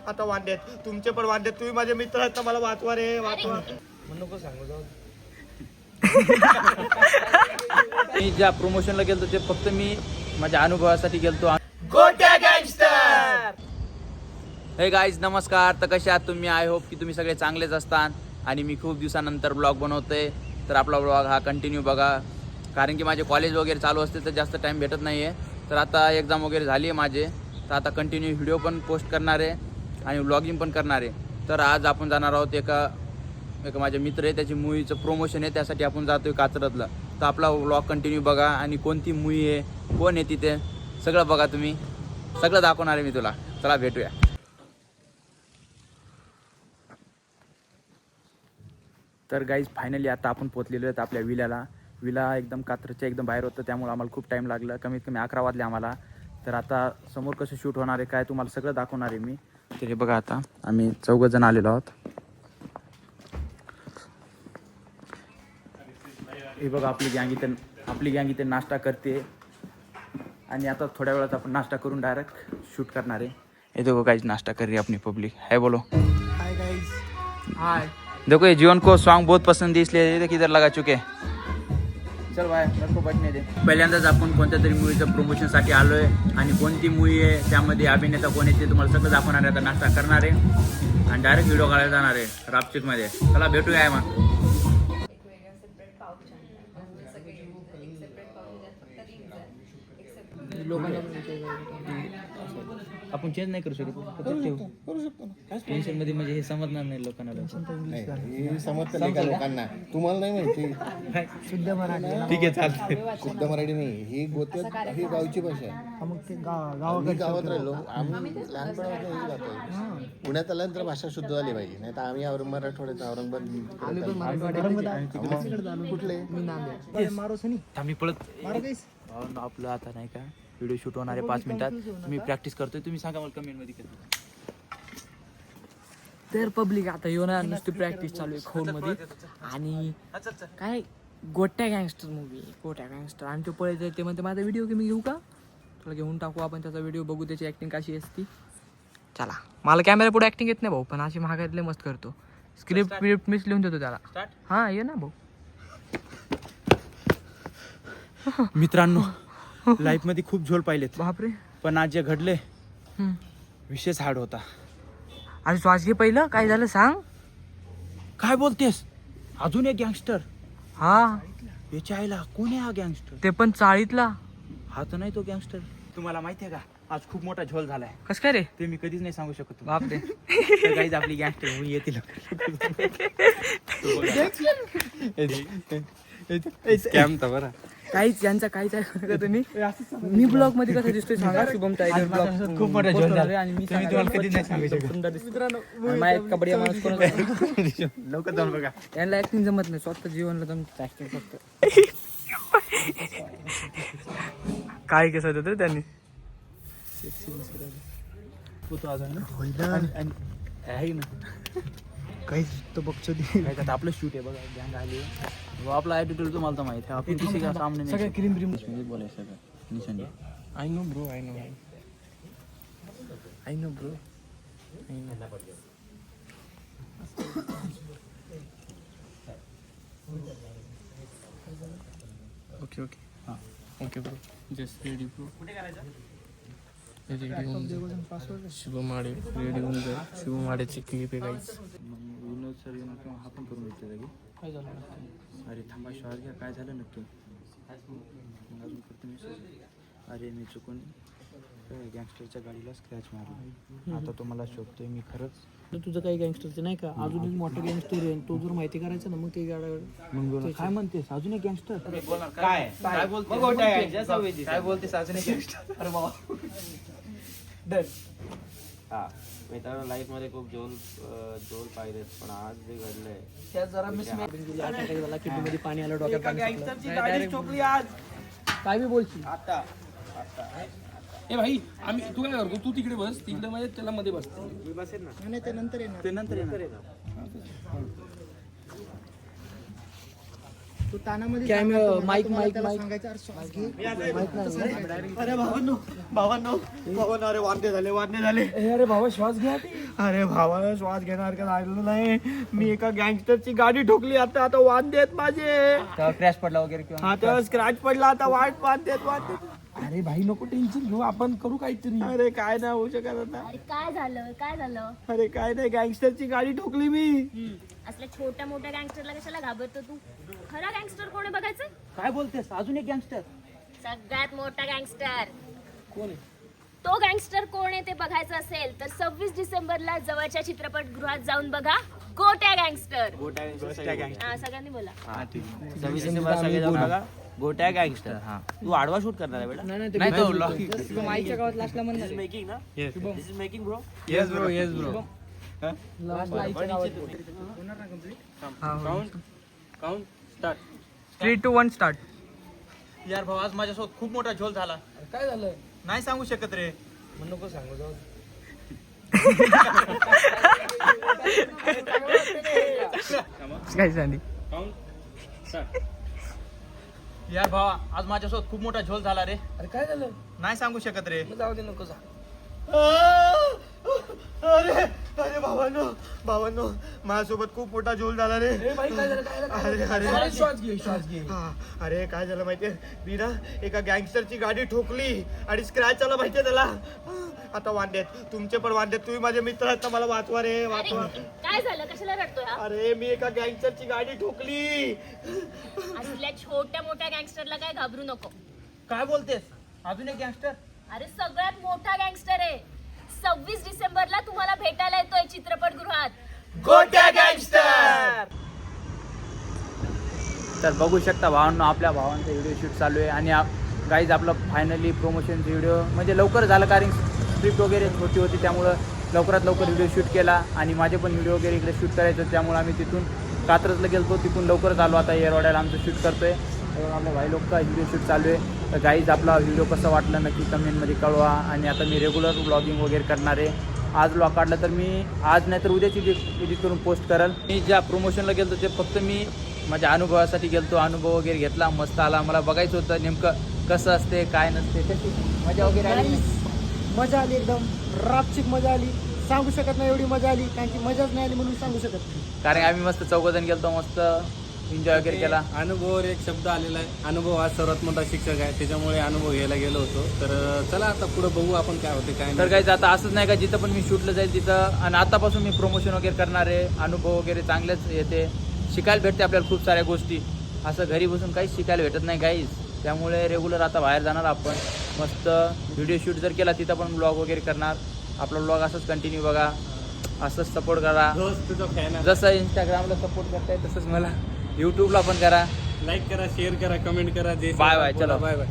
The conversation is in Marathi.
आता वांदे आहेत, तुमचे पण वांदे. तुम्ही माझे मित्र आहेत, मला वाचवा रे, वाचवा. नको सांगू जाऊ. मी ज्या प्रमोशनला गेलतो ते फक्त मी माझ्या अनुभवासाठी गेलतो. गोट्या गँगस्टर. हे गाईज नमस्कार. तर कसे आहात तुम्ही? आय होप की तुम्ही सगळे चांगलेच असतात. आणि मी खूप दिवसानंतर ब्लॉग बनवतोय, तर आपला ब्लॉग हा कंटिन्यू बघा, कारण की माझे कॉलेज वगैरे चालू असते तर जास्त टाईम भेटत नाही आहे. तर आता एक्झाम वगैरे झाली आहे माझे, तर आता कंटिन्यू व्हिडिओ पण पोस्ट करणार आहे आणि व्लॉगिंग पण करणार आहे. तर आज आपण जाणार आहोत एका माझे मित्र आहे, त्याची मूवीचं प्रमोशन आहे, त्यासाठी आपण जातोय कात्रजला. तर आपला व्लॉग कंटिन्यू बघा आणि कोणती मूवी आहे, कोण आहे तिथे, सगळं बघा. तुम्ही सगळं दाखवणार आहे मी तुला. चला भेटूया. तर गाईज फायनली आता आपण पोचलेलो आहेत आपल्या विला एकदम कात्रजच्या एकदम बाहेर होतं, त्यामुळे आम्हाला खूप टाईम लागला. कमीत कमी 11 वाजले आम्हाला. तर आता समोर कसं शूट होणार आहे काय तुम्हाला सगळं दाखवणार आहे मी. तर हे बघा, आता आम्ही 4 जण आलेलो आहोत. हे बघा आपली गँग इथे नाश्ता करते आणि आता थोड्या वेळात आपण नाश्ता करून डायरेक्ट शूट करणार आहे. ये देखो गाइस, नाश्ता कर रही है अपनी पब्लिक. है बोलो हाय गाइस. हाय. देखो ये जीवन को सॉन्ग बहुत पसंद है, इसलिए ये किधर लगा चुके. चल भाई, मेरे को बैठने दे. पहिल्यांदाच आपण कोणत्या तरी मूवीचं प्रमोशनसाठी आलो आहे आणि कोणती मूवी आहे, त्यामध्ये अभिनेता कोण आहे ते तुम्हाला सगळं दाखवणार आहे. आता नाश्ता करणार आहे आणि डायरेक्ट व्हिडिओ काढायला जाणार आहे रापचिकमध्ये. चला भेटूया मग. आपण चेंज नाही करू शकत. टेन्शन मध्ये म्हणजे हे समजणार नाही लोकांना. समजतं का लोकांना? तुम्हाला नाही माहिती? शुद्ध मराठी. ठीक आहे, चालतंय. शुद्ध मराठी नाही, ही गोत्यात ही गावची भाषा आहे. मग ते आम्ही गावात राहिलो, आम्ही लहानपणापासून जातो. पुण्यात आल्यानंतर भाषा शुद्ध झाली पाहिजे, नाही तर आम्ही मराठवाड्यात कुठले आम्ही पळत आपलं आता नाही का व्हिडिओ शूट होणार आहे 5 मिनिटात. मी प्रॅक्टिस करतोय, तुम्ही सांगा मला कमेंट मध्ये. तर पब्लिक आता येणार नुसती प्रॅक्टिस चालू आहे खोलमध्ये. आणि काय गोट्या गँगस्टर मूवी, गोट्या गँगस्टर आणि तो पळायचं ते म्हणते माझा व्हिडिओ मी घेऊ का, तुला घेऊन टाकू आपण त्याचा व्हिडिओ, बघू त्याची ॲक्टिंग कशी असती. चला, मला कॅमेरा पुढे ॲक्टिंग येत नाही भाऊ, पण अशी महागातले मस्त करतो. स्क्रिप्ट मीच लिहून देतो त्याला. हां ये ना भाऊ. मित्रांनो, लाईफ मध्ये खूप झोल पाहिलेत, बापरे. पण आज जे घडले विशेष हार्ड होता. अरे श्वास घे पहिलं, काय झालं सांग. काय बोलतेस? अजून एक गँगस्टर? हा, याच्या आईला कोण आहे हा गँगस्टर? ते पण चाळीतला. हा तर नाही तो गँगस्टर. तुम्हाला माहिती आहे का, आज खूप मोठा झोल झालाय. कस काय रे? ते मी कधीच नाही सांगू शकत. बापरे. काहीच आपली गँगस्टर होऊन येतील. बरं काहीच यांचा काहीच ऐकू नका तुम्ही. मी ब्लॉग मध्ये कसं दिसतोय सांगा. शुभम टायगर ब्लॉग खूप मोठा झोल झालाय आणि मी तुम्हाला कधीच नाही सांगू शकत. सुंदर दिसतो. माझ्या कबड्डी माणूस कोण लवकर जाऊन बघा. यांना ऍक्टिंग जमत नाही, स्वतः जीवनला जमत ऍक्टिंग फक्त. काय कसं होतं त्यांनी आहे ना काहीच तो बघतो. आपलं शूट आहे बघा, गँग आली. आपला ॲटिट्यूड तुम्हाला तर माहिती आहे. आपण किसी का सामने नाही. सगळं क्रीम क्रीम बोलायचं सगळं निशांनी. I know bro, I know bro. Okay okay हां okay bro. Just ready bro. Ready होऊन शुभमाडे रेडी होऊन जाईल. शुभमाडेची क्लिप आहे गाईस. विनोद सर येऊन किंवा हा पण करून येते जागी. काय झालं? अरे थांबा, श्वास घ्या. काय झालं नक्की? मग अजून करतो मी. अरे मी चुकून गँगस्टरच्या गाडीला स्क्रॅच मारला. आता तो मला शोधतोय. मी खरंच तुझं काही गँगस्टरचं नाही का, अजून एक मोठा गँगस्टर आहे, तो जर माहिती करायचा ना मग ते मग काय म्हणतेस? अजून एक गँगस्टर? काय बोलतेस? अजून एक गँगस्टर? अरे बाबा. हा मित्रांनो, लाईफ मध्ये खूप जोल पाहिलेत, पण आज जे घडलंय त्यात जरा मिस झाला. किडनीमध्ये पाणी आलं, डोक्यात पाणी. काय बी बोलशील आता ए भाई, आम्ही तू काय करतो, तू तिकडे बस, तिकडे म्हणजे त्याला मध्ये बसते. मी बसेल ना. नाही ते नंतर येणार. ते नंतर येणार. कॅमेरा माईक अरे भावांनो अरे वांदे झाले अरे भावा श्वास घ्या अरे भावाला श्वास घेणार का राहिलो नाही. मी एका गँगस्टरची गाडी ठोकली. आता वांदे आहेत माझे. क्रॅश पडला वगैरे किंवा हा तेव्हा स्क्रॅच पडला. आता वांदे आहेत. अरे भाई नको टेन्शन घेऊ, आपण करू काहीतरी. अरे काय नाही होऊ शकत आता. अरे काय झालं अरे काय नाही, गँगस्टरची गाडी ठोकली मी. असल्या छोट्या मोठ्या गँगस्टरला कशाला घाबरतो तू? खरा गँगस्टर कोण आहे बघायचं? काय बोलतेस? अजून एक गँगस्टर? सगळ्यात मोठा गँगस्टर कोण आहे? तो गँगस्टर कोण आहे ते बघायचं असेल तर 26 डिसेंबरला जवळच्या चित्रपटगृहात जाऊन बघा गोट्या गँगस्टर. हा सगळ्यांनी बोला. गोट्या गँगस्टर. हा तू आडवा शूट करणार आहे बेटा? नाही तो माईकच्या गावात लास्टला म्हणणार मेकिंग ना? This is making bro. Yes bro लास्टला आईच्या गावात काउंट स्टार्ट. 3, 2, 1 स्टार्ट. यार भाऊ आज माझ्यासोबत खूप मोठा झोल झाला. काय झालं? नाही सांगू शकत रे. मग नको सांगू, जाऊ दे. काय सांगली काउंट स्टार्ट. यार भावा आज माझ्यासोबत खूप मोठा झोल झाला रे. अरे काय झालं? नाही सांगू शकत रे. मग जाऊ दे, नको सांग. अरे भावांनो माझ्यासोबत खूप मोठा झोल झाला रे. ए भाई काय झालं? काय झालं? अरे अरे श्वास घे. हा, अरे काय झालं माहितीये, मी ना एका गँगस्टरची गाडी ठोकली आणि स्क्रॅच आला माहितीये त्याला. आता वांदेत तुमचे पण वांदेत. तुम्ही माझे मित्र आहेत ना, मला वाचवा रे अरे वाचवा. काय झालं? कशाला रडतोय हा? अरे मी एका गँगस्टरची गाडी ठोकली. असल्या छोट्या मोठ्या गँगस्टरला काय घाबरू नको. काय बोलतेस? अजून एक गँगस्टर? अरे सगळ्यात मोठा गँगस्टर आहे. 26 डिसेंबरला तुम्हाला भेटायला येतोय चित्रपटगृहात. गोट्या गँगस्टर. तर बघू शकता भावांनो, आपल्या भावांचा व्हिडिओ शूट चालू आहे. आणि गाईज आपलं फायनली प्रोमोशनचा व्हिडिओ म्हणजे लवकर झालं, कारण स्क्रिप्ट वगैरे छोटी होती त्यामुळं लवकरात लवकर व्हिडिओ शूट केला. आणि माझे पण व्हिडिओ वगैरे इकडे शूट करायचं, त्यामुळे आम्ही तिथून कात्रजला गेलो. तिथून लवकरच आलो. आता एअरवाड्याला आमचं शूट करतोय. तर आपल्या भाई लोक व्हिडिओ शूट चालू आहे. तर गाईज आपला व्हिडिओ कसा वाटला नक्की कमेंटमध्ये कळवा. आणि आता मी रेग्युलर व्लॉगिंग वगैरे करणार आहे. आज व्लॉग काढला तर मी आज नाही तर उद्याची एडिट करून पोस्ट कराल. मी ज्या प्रमोशनला गेलो ते फक्त मी माझ्या अनुभवासाठी गेलो. अनुभव वगैरे घेतला, मस्त आला. मला बघायचं होतं नेमकं कसं असते काय नसते, कशी मजा वगैरे आली. मजा आली, एकदम रापचिक मजा आली. सांगू शकत नाही एवढी मजा आली, कारण की मजाच नाही आली म्हणून सांगू शकत नाही. कारण आम्ही मस्त चौघजण गेलतो, मस्त एन्जॉय वगैरे केला. अनुभवावर एक शब्द आलेला आहे, अनुभव हा सर्वात मोठा शिक्षक आहे. त्याच्यामुळे अनुभव घ्यायला गेलो होतो. तर चला आता पुढे बघू आपण काय होते काय तर नाही. काही आता असंच नाही का जिथं पण मी शूटला जाईल तिथं. आणि आतापासून मी प्रमोशन वगैरे करणार आहे. अनुभव वगैरे चांगलेच येते, शिकायला भेटते आपल्याला खूप साऱ्या गोष्टी. असं घरी बसून काहीच शिकायला भेटत नाही काहीच. त्यामुळे रेग्युलर आता बाहेर जाणार आपण, मस्त व्हिडिओ शूट जर केला तिथं पण ब्लॉग वगैरे करणार. आपला ब्लॉग असंच कंटिन्यू बघा, असंच सपोर्ट करा. तुझा फॅन आहे, जसं इंस्टाग्रामला सपोर्ट करताय तसंच मला यूट्यूबला पण करा. लाईक करा, शेअर करा, कमेंट करा. बाय बाय, चला बाय बाय.